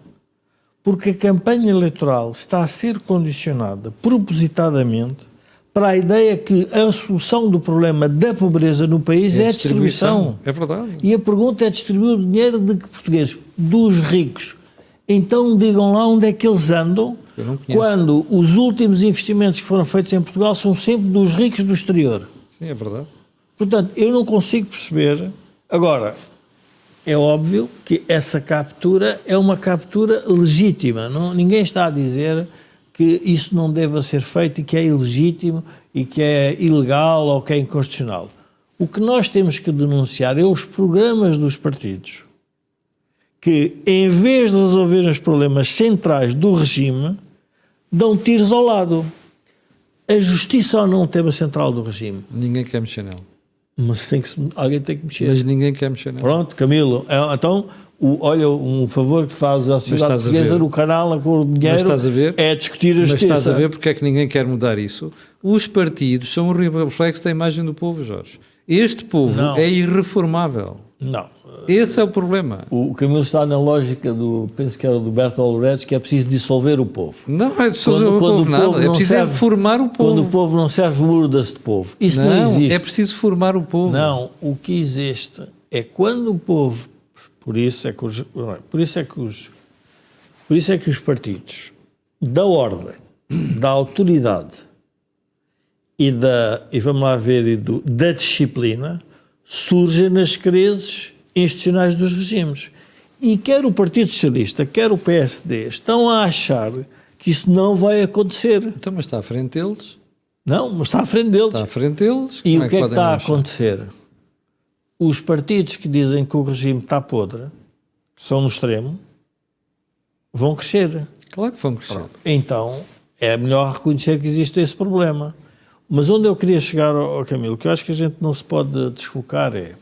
porque a campanha eleitoral está a ser condicionada propositadamente para a ideia que a solução do problema da pobreza no país é a distribuição. É verdade. E a pergunta é distribuir o dinheiro de que portugueses? Dos ricos. Então digam lá onde é que eles andam quando os últimos investimentos que foram feitos em Portugal são sempre dos ricos do exterior. Sim, é verdade. Portanto, eu não consigo perceber. Agora, é óbvio que essa captura é uma captura legítima. Ninguém está a dizer que isso não deva ser feito e que é ilegítimo e que é ilegal ou que é inconstitucional. O que nós temos que denunciar é os programas dos partidos que, em vez de resolver os problemas centrais do regime, dão tiros ao lado. A justiça ou não é um tema central do regime? Ninguém quer mexer nela. Mas alguém tem que mexer. Mas ninguém quer mexer nela. Pronto, Camilo. Então, olha, um favor que faz à sociedade portuguesa no canal Acordo do Dinheiro é discutir a justiça. Mas estás a ver porque é que ninguém quer mudar isso? Os partidos são um reflexo da imagem do povo, Jorge. Este povo é irreformável. Não. Esse é o problema. O Camilo está na lógica penso que era do Bertolt Brecht, que é preciso dissolver o povo. Não é dissolver o povo nada, é preciso formar o povo. Quando o povo não serve, muda-se de povo. Isso não existe. É preciso formar o povo. Não, o que existe é quando o povo... Por isso é que os partidos da ordem, da autoridade e vamos lá ver, da disciplina surgem nas crises institucionais dos regimes. E quer o Partido Socialista, quer o PSD, estão a achar que isso não vai acontecer. Então, mas está à frente deles? Não, mas está à frente deles. Está à frente deles. E o que é que está a acontecer? Os partidos que dizem que o regime está podre, que são no extremo, vão crescer. Claro que vão crescer. Então, é melhor reconhecer que existe esse problema. Mas onde eu queria chegar, Camilo, que eu acho que a gente não se pode desfocar é...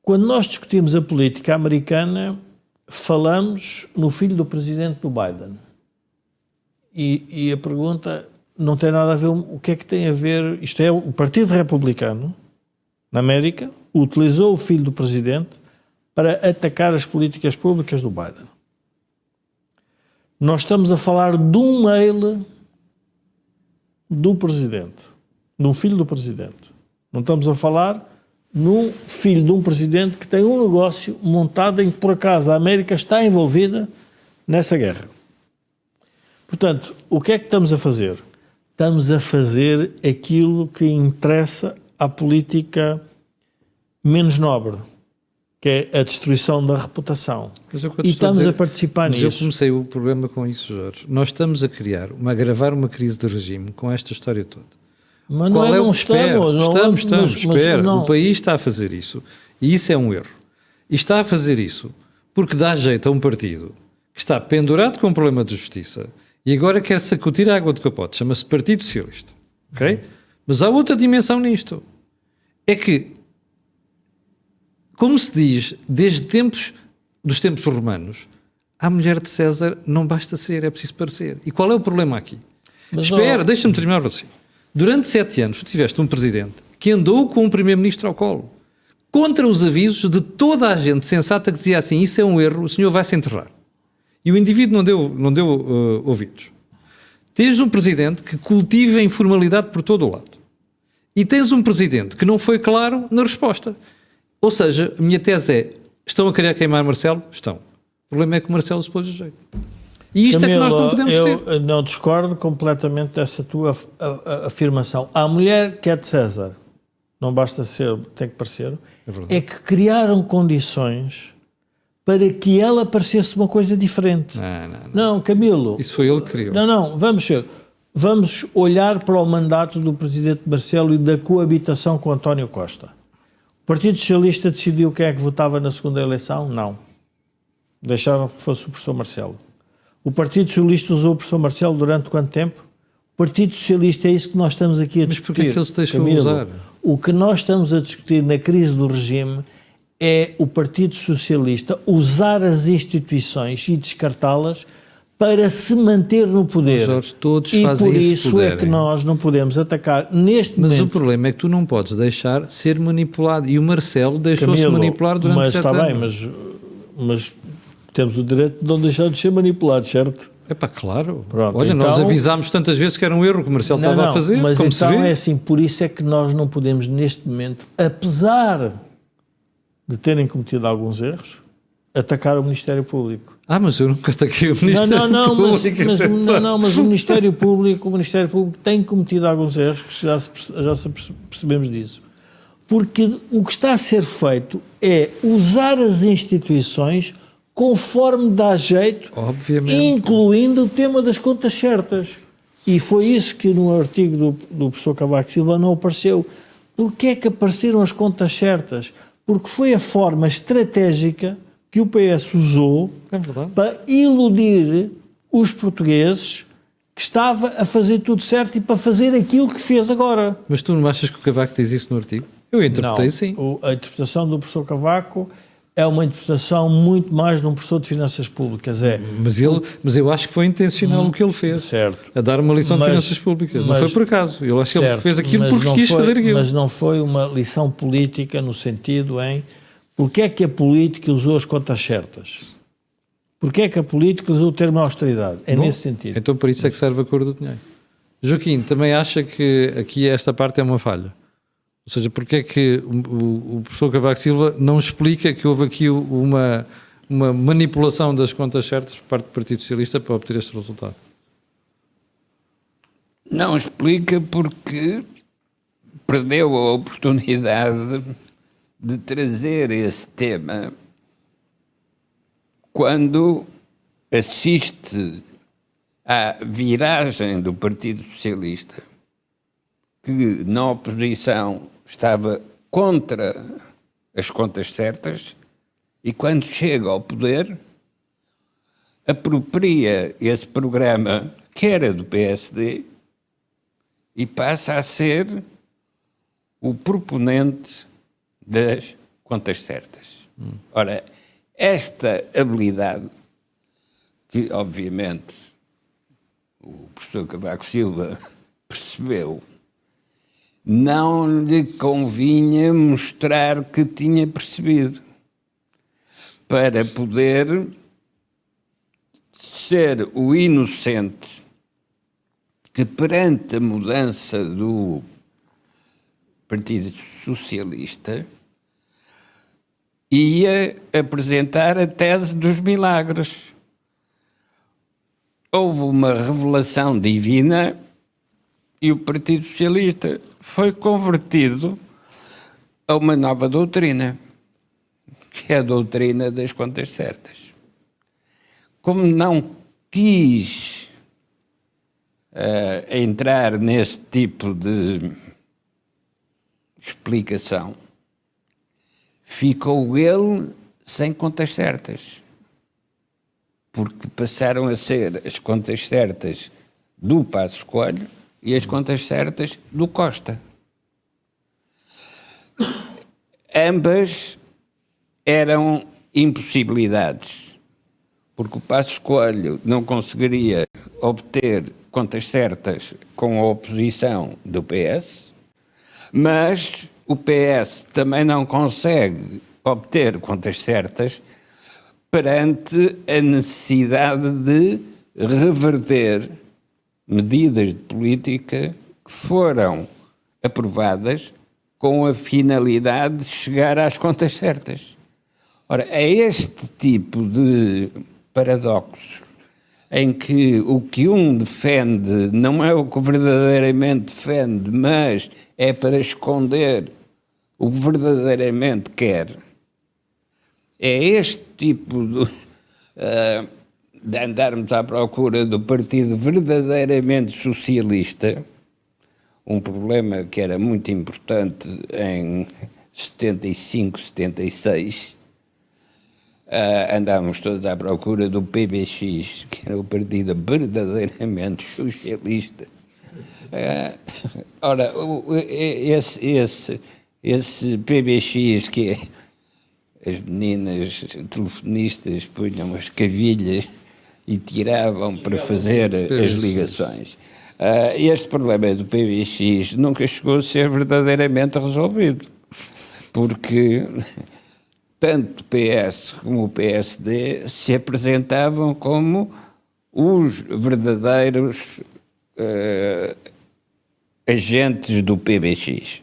Quando nós discutimos a política americana, falamos no filho do presidente do Biden. E a pergunta não tem nada a ver... O que é que tem a ver... Isto é, o Partido Republicano, na América, utilizou o filho do presidente para atacar as políticas públicas do Biden. Nós estamos a falar de um mail do presidente, de um filho do presidente. Não estamos a falar num filho de um presidente que tem um negócio montado em que, por acaso, a América está envolvida nessa guerra. Portanto, o que é que estamos a fazer? Estamos a fazer aquilo que interessa à política menos nobre, que é a destruição da reputação. E estamos a participar nisso. Mas eu comecei o problema com isso, Jorge. Nós estamos a agravar uma crise de regime com esta história toda. Mas não estamos. Espera. O país está a fazer isso. E isso é um erro. E está a fazer isso porque dá jeito a um partido que está pendurado com um problema de justiça e agora quer sacudir a água do capote. Chama-se Partido Socialista. Ok? Mas há outra dimensão nisto. É que, como se diz, desde dos tempos romanos, a mulher de César não basta ser, é preciso parecer. E qual é o problema aqui? Espera, deixa-me terminar assim. Durante 7 anos, tu tiveste um presidente que andou com um primeiro-ministro ao colo, contra os avisos de toda a gente sensata que dizia assim, isso é um erro, o senhor vai se enterrar. E o indivíduo não deu ouvidos. Tens um presidente que cultiva a informalidade por todo o lado. E tens um presidente que não foi claro na resposta. Ou seja, a minha tese é, estão a querer queimar Marcelo? Estão. O problema é que o Marcelo se pôs a jeito. E isto Camilo, é que nós não podemos ter. Eu não discordo completamente dessa tua afirmação. A mulher que é de César, não basta ser, tem que parecer, é que criaram condições para que ela parecesse uma coisa diferente. Não, Camilo. Isso foi ele que criou. Não, vamos olhar para o mandato do presidente Marcelo e da coabitação com António Costa. O Partido Socialista decidiu quem é que votava na segunda eleição? Não. Deixaram que fosse o professor Marcelo. O Partido Socialista usou o professor Marcelo durante quanto tempo? O Partido Socialista é isso que nós estamos aqui a discutir. Mas porquê é que ele se deixou usar? O que nós estamos a discutir na crise do regime é o Partido Socialista usar as instituições e descartá-las para se manter no poder. Jorge, todos fazem isso. E por isso é que nós não podemos atacar neste momento. Mas o problema é que tu não podes deixar ser manipulado. E o Marcelo deixou-se manipular durante 7 anos. Mas está bem, mas temos o direito de não deixar de ser manipulado, certo? É pá, claro. Pronto, olha, então, nós avisámos tantas vezes que era um erro que o Marcelo estava a fazer, mas como então se vê. é assim, por isso é que nós não podemos neste momento, apesar de terem cometido alguns erros, atacar o Ministério Público. Mas eu nunca ataquei o Ministério Público. Mas o Ministério Público tem cometido alguns erros, que já percebemos disso. Porque o que está a ser feito é usar as instituições conforme dá jeito, obviamente, incluindo o tema das contas certas. E foi isso que no artigo do professor Cavaco Silva não apareceu. Porquê é que apareceram as contas certas? Porque foi a forma estratégica que o PS usou para iludir os portugueses que estava a fazer tudo certo e para fazer aquilo que fez agora. Mas tu não achas que o Cavaco diz isso no artigo? Eu interpretei sim. A interpretação do professor Cavaco é uma interpretação muito mais de um professor de finanças públicas. Mas eu acho que foi intencional o que ele fez. Certo. A dar uma lição de finanças públicas. Não foi por acaso. Eu acho que ele fez aquilo porque quis fazer aquilo. Mas não foi uma lição política no sentido em porque é que a política usou as contas certas? Porque é que a política usou o termo austeridade? Nesse sentido. Então por isso é que serve a cor do dinheiro. Joaquim, também acha que aqui esta parte é uma falha? Ou seja, porque é que o professor Cavaco Silva não explica que houve aqui uma manipulação das contas certas por parte do Partido Socialista para obter este resultado? Não explica porque perdeu a oportunidade de trazer esse tema quando assiste à viragem do Partido Socialista, que na oposição estava contra as contas certas e quando chega ao poder apropria esse programa que era do PSD e passa a ser o proponente das contas certas. Ora, esta habilidade que obviamente o professor Cavaco Silva percebeu, não lhe convinha mostrar que tinha percebido, para poder ser o inocente que, perante a mudança do Partido Socialista, ia apresentar a tese dos milagres. Houve uma revelação divina e o Partido Socialista foi convertido a uma nova doutrina, que é a doutrina das contas certas. Como não quis entrar nesse tipo de explicação, ficou ele sem contas certas, porque passaram a ser as contas certas do Passos Coelho e as contas certas do Costa. Ambas eram impossibilidades, porque o Passos Coelho não conseguiria obter contas certas com a oposição do PS, mas o PS também não consegue obter contas certas perante a necessidade de reverter medidas de política que foram aprovadas com a finalidade de chegar às contas certas. Ora, é este tipo de paradoxos em que o que um defende não é o que verdadeiramente defende, mas é para esconder o que verdadeiramente quer. É este tipo de andarmos à procura do partido verdadeiramente socialista, um problema que era muito importante em 75, 76, andávamos todos à procura do PBX, que era o partido verdadeiramente socialista. Ora, esse PBX, que é, as meninas telefonistas punham as cavilhas e tiravam para fazer as ligações. Este problema do PBX nunca chegou a ser verdadeiramente resolvido, porque tanto o PS como o PSD se apresentavam como os verdadeiros agentes do PBX.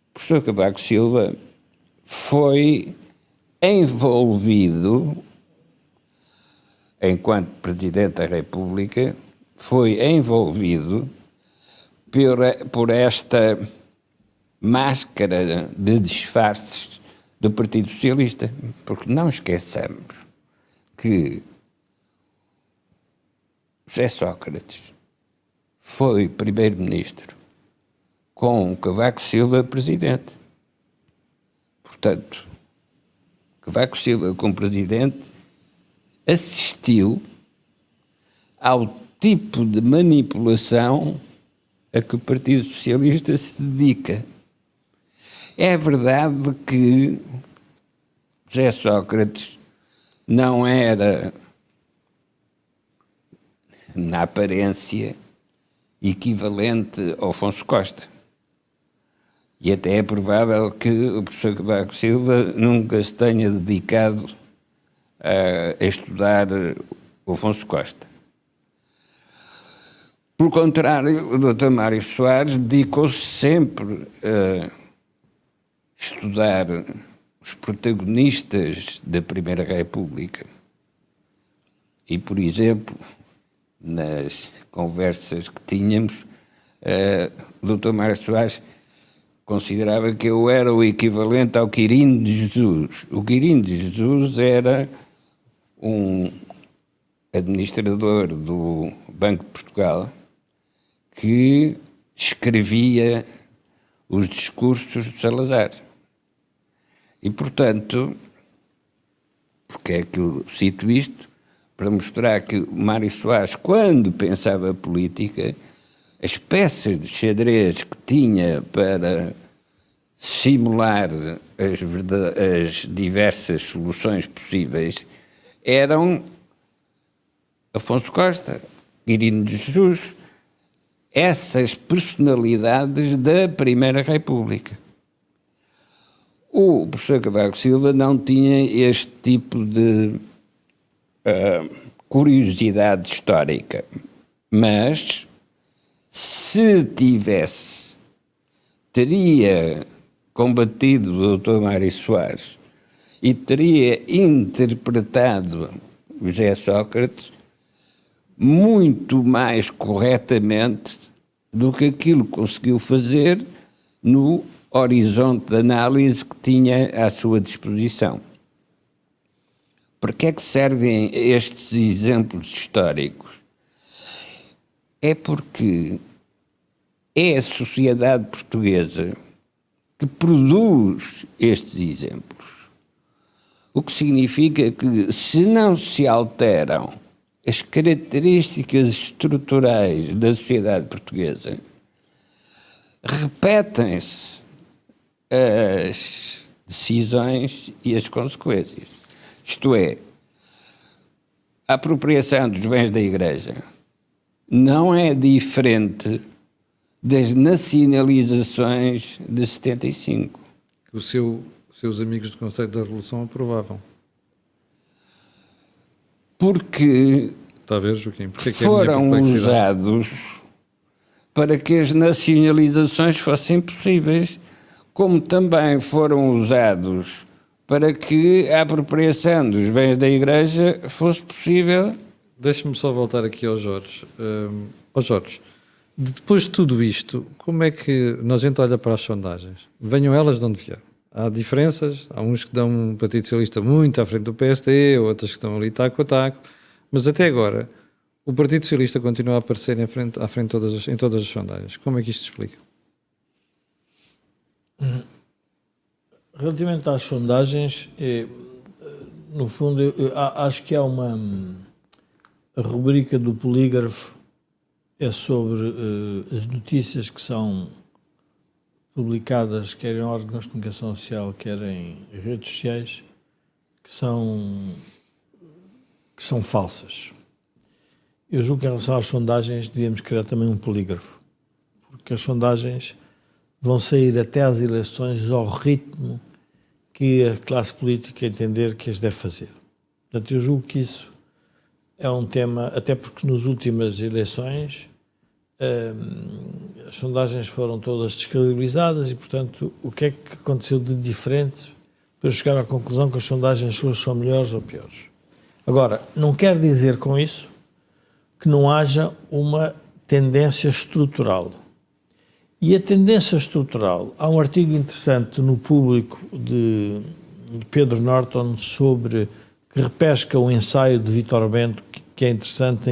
O professor Cavaco Silva foi envolvido, enquanto Presidente da República, foi envolvido por esta máscara de disfarces do Partido Socialista, porque não esqueçamos que José Sócrates foi primeiro-ministro com Cavaco Silva presidente. Portanto, Cavaco Silva como presidente assistiu ao tipo de manipulação a que o Partido Socialista se dedica. É verdade que José Sócrates não era, na aparência, equivalente ao Afonso Costa. E até é provável que o professor Cavaco Silva nunca se tenha dedicado a estudar o Afonso Costa. Pelo contrário, o Dr. Mário Soares dedicou-se sempre a estudar os protagonistas da Primeira República. E, por exemplo, nas conversas que tínhamos, o Dr. Mário Soares considerava que eu era o equivalente ao Quirino de Jesus. O Quirino de Jesus era um administrador do Banco de Portugal que escrevia os discursos de Salazar. E, portanto, porque é que eu cito isto? Para mostrar que o Mário Soares, quando pensava política, as peças de xadrez que tinha para simular as diversas soluções possíveis eram Afonso Costa, Quirino de Jesus, essas personalidades da Primeira República. O professor Cavaco Silva não tinha este tipo de curiosidade histórica, mas se tivesse, teria combatido o Dr. Mário Soares e teria interpretado o José Sócrates muito mais corretamente do que aquilo que conseguiu fazer no horizonte de análise que tinha à sua disposição. Para que é que servem estes exemplos históricos? É porque é a sociedade portuguesa que produz estes exemplos. O que significa que, se não se alteram as características estruturais da sociedade portuguesa, repetem-se as decisões e as consequências. Isto é, a apropriação dos bens da Igreja não é diferente das nacionalizações de 75. Que os seus amigos do Conselho da Revolução aprovavam. Porque Está a ver, Joaquim? Porque foram usados para que as nacionalizações fossem possíveis, como também foram usados para que a apropriação dos bens da Igreja fosse possível. Deixa-me só voltar aqui ao Jorge. Jorge, depois de tudo isto, como é que a gente olha para as sondagens? Venham elas de onde vier. Há diferenças, há uns que dão um Partido Socialista muito à frente do PSD, outros que estão ali taco a taco, mas até agora o Partido Socialista continua a aparecer à frente em todas as sondagens. Como é que isto se explica? Relativamente às sondagens, no fundo, eu acho que há a rubrica do polígrafo é sobre as notícias que são publicadas, quer em órgãos de comunicação social, quer em redes sociais, que são falsas. Eu julgo que em relação às sondagens devíamos criar também um polígrafo, porque as sondagens vão sair até às eleições ao ritmo que a classe política entender que as deve fazer. Portanto, eu julgo que isso é um tema, até porque nas últimas eleições as sondagens foram todas descredibilizadas e, portanto, o que é que aconteceu de diferente para chegar à conclusão que as sondagens suas são melhores ou piores? Agora, não quer dizer com isso que não haja uma tendência estrutural. E a tendência estrutural, há um artigo interessante no Público de Pedro Norton sobre que repesca o ensaio de Vítor Bento, que é interessante,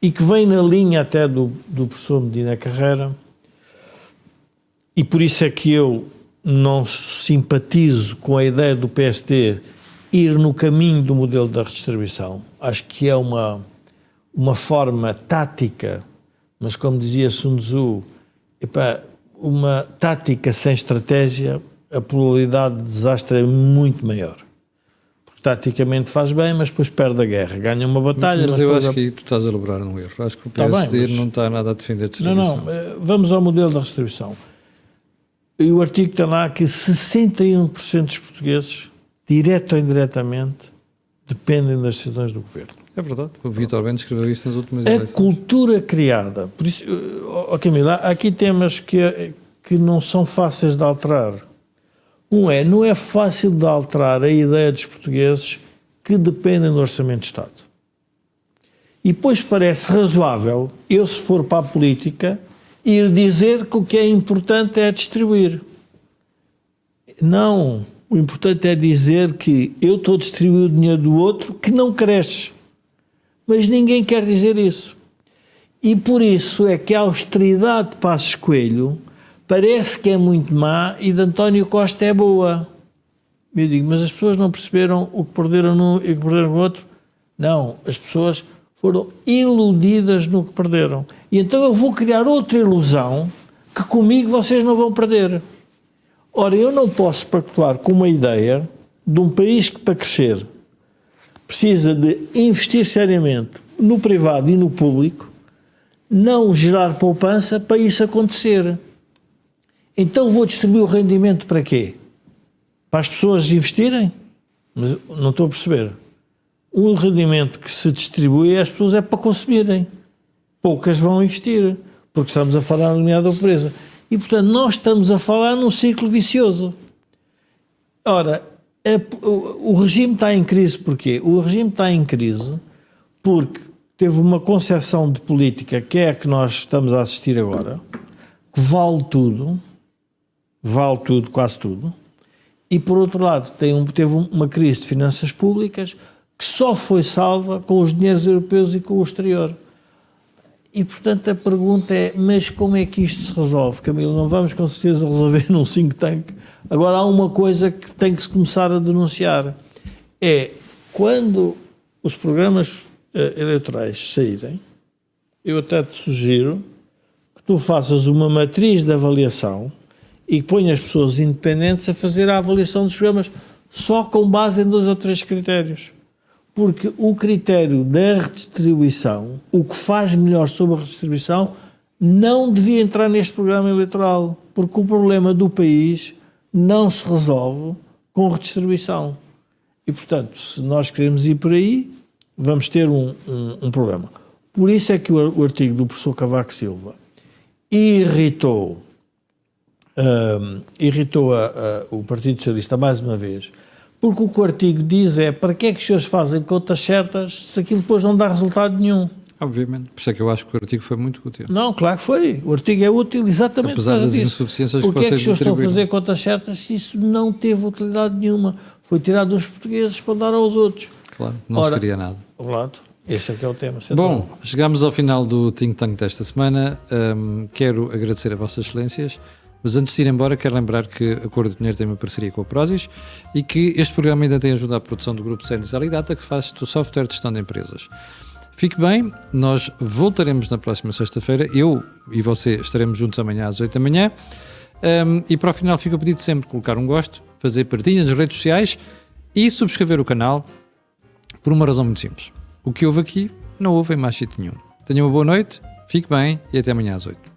e que vem na linha até do professor Medina Carreira, e por isso é que eu não simpatizo com a ideia do PSD ir no caminho do modelo da redistribuição. Acho que é uma forma tática, mas como dizia Sun Tzu, uma tática sem estratégia, a probabilidade de desastre é muito maior. Porque taticamente faz bem, mas depois perde a guerra, ganha uma batalha. Mas eu acho que tu estás a elaborar um erro. Acho que o PSD não está nada a defender a distribuição. Não, vamos ao modelo da redistribuição. E o artigo tem lá que 61% dos portugueses, direto ou indiretamente, dependem das decisões do governo. É verdade, o Vítor Bento escreveu isto nas últimas eleições. A cultura criada, por isso, Camila, há aqui temas que não são fáceis de alterar. Não é fácil de alterar a ideia dos portugueses que dependem do Orçamento de Estado. E depois parece razoável, eu se for para a política, ir dizer que o que é importante é distribuir. Não, o importante é dizer que eu estou a distribuir o dinheiro do outro que não cresce. Mas ninguém quer dizer isso. E por isso é que a austeridade de Passos Coelho parece que é muito má e de António Costa é boa. Eu digo, mas as pessoas não perceberam o que perderam num e o que perderam no outro? Não, as pessoas foram iludidas no que perderam. E então eu vou criar outra ilusão que comigo vocês não vão perder. Ora, eu não posso pactuar com uma ideia de um país que, para crescer, precisa de investir seriamente no privado e no público, não gerar poupança para isso acontecer. Então vou distribuir o rendimento para quê? Para as pessoas investirem? Mas não estou a perceber. O rendimento que se distribui às pessoas é para consumirem. Poucas vão investir, porque estamos a falar na linha da pobreza. E, portanto, nós estamos a falar num círculo vicioso. Ora, o regime está em crise porquê? O regime está em crise porque teve uma concepção de política, que é a que nós estamos a assistir agora, que vale tudo, quase tudo, e por outro lado teve uma crise de finanças públicas que só foi salva com os dinheiros europeus e com o exterior. E, portanto, a pergunta é, mas como é que isto se resolve, Camilo? Não vamos com certeza resolver num think tank. Agora, há uma coisa que tem que se começar a denunciar. É, quando os programas eleitorais saírem, eu até te sugiro que tu faças uma matriz de avaliação e que ponhas pessoas independentes a fazer a avaliação dos programas só com base em 2 ou 3 critérios. Porque o critério da redistribuição, o que faz melhor sobre a redistribuição, não devia entrar neste programa eleitoral, porque o problema do país não se resolve com redistribuição. E, portanto, se nós queremos ir por aí, vamos ter um problema. Por isso é que o artigo do professor Cavaco Silva irritou o Partido Socialista mais uma vez, porque o que o artigo diz é para que é que os senhores fazem contas certas se aquilo depois não dá resultado nenhum? Obviamente, por isso é que eu acho que o artigo foi muito útil. Não, claro que foi. O artigo é útil exatamente apesar das insuficiências que vocês é que os senhores estão a atribuíram? fazer contas certas se isso não teve utilidade nenhuma? Foi tirado dos portugueses para dar aos outros. Claro, não se queria nada. Esse é que é o tema. Bom, chegamos ao final do Think Tank desta semana. Quero agradecer a Vossas Excelências. Mas antes de ir embora, quero lembrar que a Cor do Dinheiro tem uma parceria com a Prozis e que este programa ainda tem ajuda à produção do grupo Cenis Alidata, que faz do software de gestão de empresas. Fique bem, nós voltaremos na próxima sexta-feira. Eu e você estaremos juntos amanhã às 8 da manhã. E para o final fica o pedido de sempre colocar um gosto, fazer partilha nas redes sociais e subscrever o canal por uma razão muito simples. O que houve aqui não houve em mais sítio nenhum. Tenham uma boa noite, fique bem e até amanhã às 8.